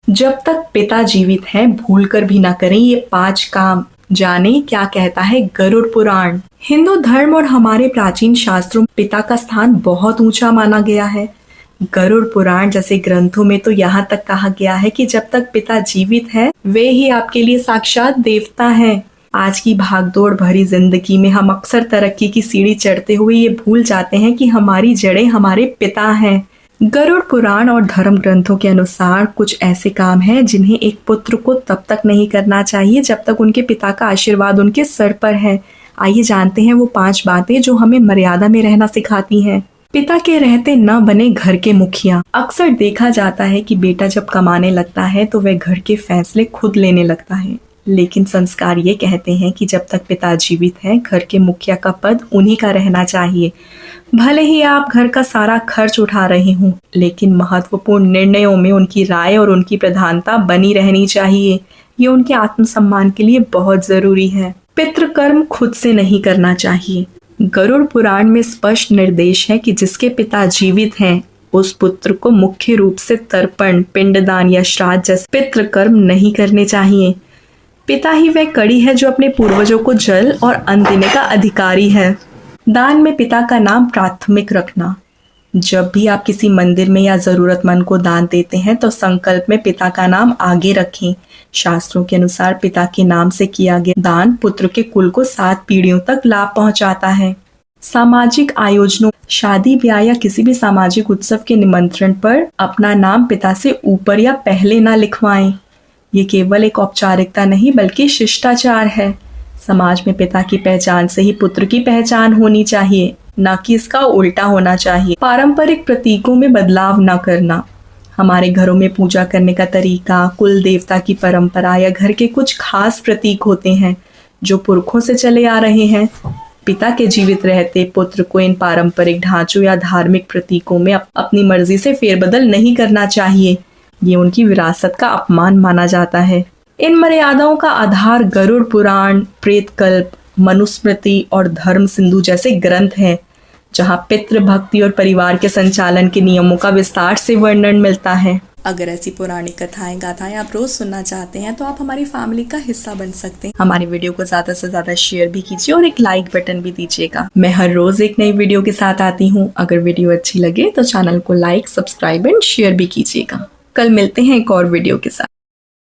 जब तक पिता जीवित हैं भूलकर भी ना करें ये 5 काम। जाने क्या कहता है गरुड़ पुराण। हिंदू धर्म और हमारे प्राचीन शास्त्रों में पिता का स्थान बहुत ऊंचा माना गया है। गरुड़ पुराण जैसे ग्रंथों में तो यहाँ तक कहा गया है कि जब तक पिता जीवित है वे ही आपके लिए साक्षात देवता हैं। आज की भागदौड़ भरी जिंदगी में हम अक्सर तरक्की की सीढ़ी चढ़ते हुए ये भूल जाते हैं कि हमारी जड़ें हमारे पिता हैं। गरुड़ पुराण और धर्म ग्रंथों के अनुसार कुछ ऐसे काम हैं जिन्हें एक पुत्र को तब तक नहीं करना चाहिए जब तक उनके पिता का आशीर्वाद उनके सर पर है। आइए जानते हैं वो 5 बातें जो हमें मर्यादा में रहना सिखाती हैं। पिता के रहते न बने घर के मुखिया। अक्सर देखा जाता है कि बेटा जब कमाने लगता है तो वह घर के फैसले खुद लेने लगता है, लेकिन संस्कार ये कहते हैं कि जब तक पिता जीवित है घर के मुखिया का पद उन्हीं का रहना चाहिए। भले ही आप घर का सारा खर्च उठा रहे हों, लेकिन महत्वपूर्ण निर्णयों में उनकी राय और उनकी प्रधानता बनी रहनी चाहिए। ये उनके आत्मसम्मान के लिए बहुत जरूरी है। पितृकर्म खुद से नहीं करना चाहिए। गरुड़ पुराण में स्पष्ट निर्देश है कि जिसके पिता जीवित हैं उस पुत्र को मुख्य रूप से तर्पण, पिंडदान या श्राद्ध जैसे पितृकर्म नहीं करने चाहिए। पिता ही वह कड़ी है जो अपने पूर्वजों को जल और अन्न देने का अधिकारी है। दान में पिता का नाम प्राथमिक रखना। जब भी आप किसी मंदिर में या जरूरतमंद को दान देते हैं तो संकल्प में पिता का नाम आगे रखें। शास्त्रों के अनुसार पिता के नाम से किया गया दान पुत्र के कुल को 7 पीढ़ियों तक लाभ पहुंचाता है। सामाजिक आयोजनों, शादी ब्याह या किसी भी सामाजिक उत्सव के निमंत्रण पर अपना नाम पिता से ऊपर या पहले ना लिखवाएं। ये केवल एक औपचारिकता नहीं बल्कि शिष्टाचार है। समाज में पिता की पहचान से ही पुत्र की पहचान होनी चाहिए, न कि इसका उल्टा होना चाहिए। पारंपरिक प्रतीकों में बदलाव न करना। हमारे घरों में पूजा करने का तरीका, कुल देवता की परंपरा या घर के कुछ खास प्रतीक होते हैं जो पुरखों से चले आ रहे हैं। पिता के जीवित रहते पुत्र को इन पारंपरिक ढांचों या धार्मिक प्रतीकों में अपनी मर्जी से फेरबदल नहीं करना चाहिए। ये उनकी विरासत का अपमान माना जाता है। इन मर्यादाओं का आधार गरुड़ पुराण, प्रेतकल्प, मनुस्मृति और धर्म सिंधु जैसे ग्रंथ हैं, जहाँ पितृ भक्ति और परिवार के संचालन के नियमों का विस्तार से वर्णन मिलता है। अगर ऐसी पौराणिक कथाएं गाथाएं आप रोज सुनना चाहते हैं तो आप हमारी फैमिली का हिस्सा बन सकते हैं। हमारी वीडियो को ज्यादा से ज्यादा शेयर भी कीजिए और एक लाइक बटन भी दीजिएगा। मैं हर रोज एक नई वीडियो के साथ आती हूँ। अगर वीडियो अच्छी लगे तो चैनल को लाइक, सब्सक्राइब एंड शेयर भी कीजिएगा। कल मिलते हैं एक और वीडियो के साथ।